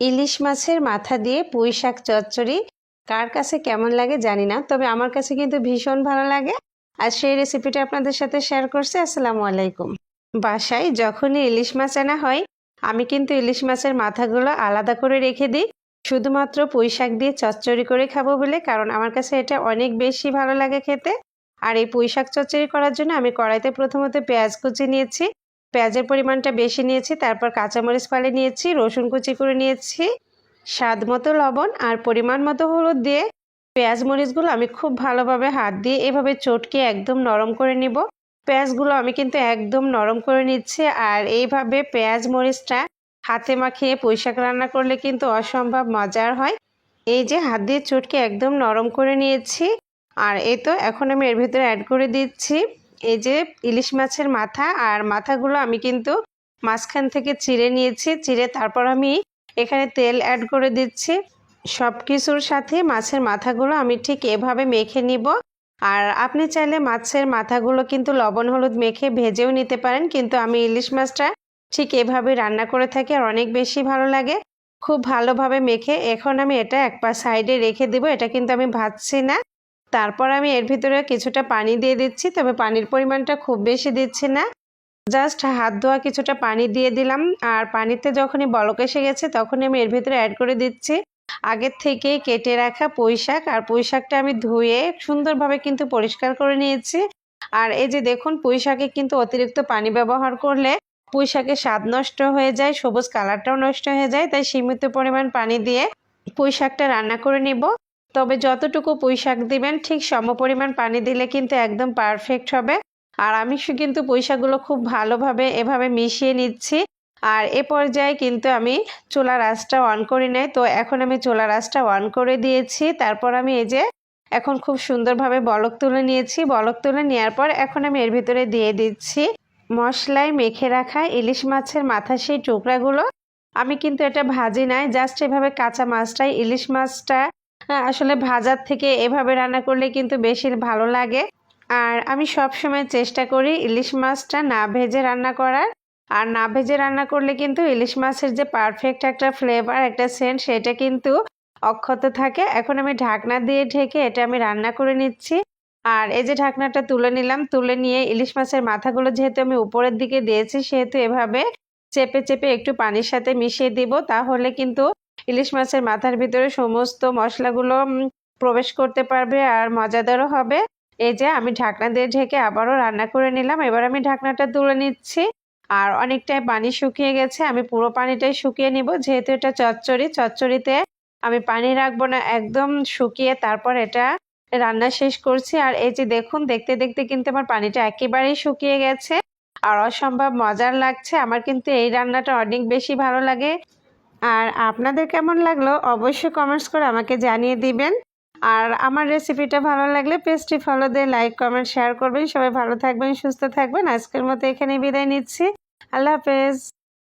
ইলিশ মাছের মাথা দিয়ে পুঁই শাক চচ্চড়ি কার কাছে কেমন লাগে জানি না, তবে আমার কাছে কিন্তু ভীষণ ভালো লাগে। আর সেই রেসিপিটা আপনাদের সাথে শেয়ার করছি। আসসালামু আলাইকুম। বাসায় যখনই ইলিশ মাছ আনা হয় আমি কিন্তু ইলিশ মাছের মাথাগুলো আলাদা করে রেখে দিই, শুধুমাত্র পুঁই শাক দিয়ে চচ্চড়ি করে খাবো বলে, কারণ আমার কাছে এটা অনেক বেশি ভালো লাগে খেতে। আর এই পুঁই শাক চচ্চড়ি করার জন্য আমি কড়াইতে প্রথমত পেঁয়াজ কুচি নিয়েছি, পেঁয়াজের পরিমাণটা বেশি নিয়েছি, তারপর কাঁচামরিচ ফালি নিয়েছি, রসুন কুচি করে নিয়েছি, স্বাদ মতো লবণ আর পরিমাণ মতো হলুদ দিয়ে পেঁয়াজ মরিচগুলো আমি খুব ভালোভাবে হাত দিয়ে এভাবে চটকে একদম নরম করে নিব। পেঁয়াজগুলো আমি কিন্তু একদম নরম করে নিচ্ছি। আর এইভাবে পেঁয়াজ মরিচটা হাতে মাখিয়ে পুঁই শাক রান্না করলে কিন্তু অসম্ভব মজার হয়। এই যে হাত দিয়ে চটকে একদম নরম করে নিয়েছি। আর এই তো এখন আমি এর ভিতরে অ্যাড করে দিচ্ছি এই যে ইলিশ মাছের মাথা। আর মাথাগুলো আমি কিন্তু মাঝখান থেকে চিড়ে নিয়েছি, চিড়ে তারপর আমি এখানে তেল অ্যাড করে দিচ্ছি। সব কিছুর সাথে মাছের মাথাগুলো আমি ঠিক এভাবে মেখে নিব। আর আপনি চাইলে মাছের মাথাগুলো কিন্তু লবণ হলুদ মেখে ভেজেও নিতে পারেন, কিন্তু আমি ইলিশ মাছটা ঠিক এভাবে রান্না করে থাকি আর অনেক বেশি ভালো লাগে। খুব ভালোভাবে মেখে এখন আমি এটা এক পা সাইডে রেখে দিব। এটা কিন্তু আমি ভাজছি না। তারপর আমি এর ভিতরে কিছুটা পানি দিয়ে দিচ্ছি, তবে পানির পরিমাণটা খুব বেশি দিচ্ছি না, জাস্ট হাত ধোয়া কিছুটা পানি দিয়ে দিলাম। আর পানিতে যখনই বলক এসে গেছে তখনই আমি এর ভিতরে অ্যাড করে দিচ্ছি আগের থেকে কেটে রাখা পুঁই শাক। আর পুঁই শাকটা আমি ধুয়ে সুন্দরভাবে কিন্তু পরিষ্কার করে নিয়েছি। আর এই যে দেখুন, পুঁই শাকে কিন্তু অতিরিক্ত পানি ব্যবহার করলে পুঁই শাকের স্বাদ নষ্ট হয়ে যায়, সবুজ কালারটাও নষ্ট হয়ে যায়। তাই সীমিত পরিমাণ পানি দিয়ে পুঁই শাকটা রান্না করে নিব। তবে যতটুকু পুঁই শাক দিবেন ঠিক সমপরিমাণ পানি দিলে কিন্তু একদম পারফেক্ট হবে। আর আমি কিন্তু পুঁই শাকগুলো খুব ভালোভাবে এভাবে মিশিয়ে নিচ্ছি। আর এ পর্যায়ে কিন্তু আমি চুলার আঁচটা অন করি নাই, তো এখন আমি চুলার আঁচটা অন করে দিয়েছি। তারপর আমি এই যে এখন খুব সুন্দরভাবে বলক তুলে নিয়েছি। বলক তুলে নেওয়ার পর এখন আমি এর ভিতরে দিয়ে দিচ্ছি মশলায় মেখে রাখা ইলিশ মাছের মাথা, সেই টুকরাগুলো। আমি কিন্তু এটা ভাজি নাই, জাস্ট এভাবে কাঁচা মাছটাই, ইলিশ মাছটা আসলে ভাজার থেকে এভাবে রান্না করলে কিন্তু বেশি ভালো লাগে। আর আমি সব সময় চেষ্টা করি ইলিশ মাছটা না ভেজে রান্না করার। আর না ভেজে রান্না করলে কিন্তু ইলিশ মাছের যে পারফেক্ট একটা ফ্লেভার, একটা সেন্ট, সেটা কিন্তু অক্ষত থাকে। এখন আমি ঢাকনা দিয়ে ঢেকে এটা আমি রান্না করে নিচ্ছি। আর এই যে ঢাকনাটা তুলে নিলাম, তুলে নিয়ে ইলিশ মাছের মাথাগুলো যেহেতু আমি উপরের দিকে দিয়েছি, সেহেতু এভাবে চেপে চেপে একটু পানির সাথে মিশিয়ে দিব, তাহলে কিন্তু ইলিশ মাছের মাথার ভিতরে সমস্ত মশলাগুলো প্রবেশ করতে পারবে আর মজাদারও হবে। এই যে আমি ঢাকনা দিয়ে ঢেকে আবারও রান্না করে নিলাম। এবার আমি ঢাকনাটা তুলে নিচ্ছি। আর অনেকটাই পানি শুকিয়ে গেছে, আমি পুরো পানিটাই শুকিয়ে নিব, যেহেতু এটা চচ্চড়ি। চচ্চড়িতে আমি পানি রাখবো না, একদম শুকিয়ে তারপর এটা রান্না শেষ করছি। আর এই যে দেখুন, দেখতে দেখতে কিন্তু আমার পানিটা একেবারেই শুকিয়ে গেছে আর অসম্ভব মজার লাগছে। আমার কিন্তু এই রান্নাটা অনেক বেশি ভালো লাগে। আর আপনাদের কেমন লাগলো অবশ্যই কমেন্টস করে আমাকে জানিয়ে দিবেন। আর আমার রেসিপিটা ভালো লাগলে পেজটি ফলো দিয়ে লাইক কমেন্ট শেয়ার করবেন। সবাই ভালো থাকবেন, সুস্থ থাকবেন। আজকের মতো এখানে বিদায় নিচ্ছি। আল্লাহ হাফেজ।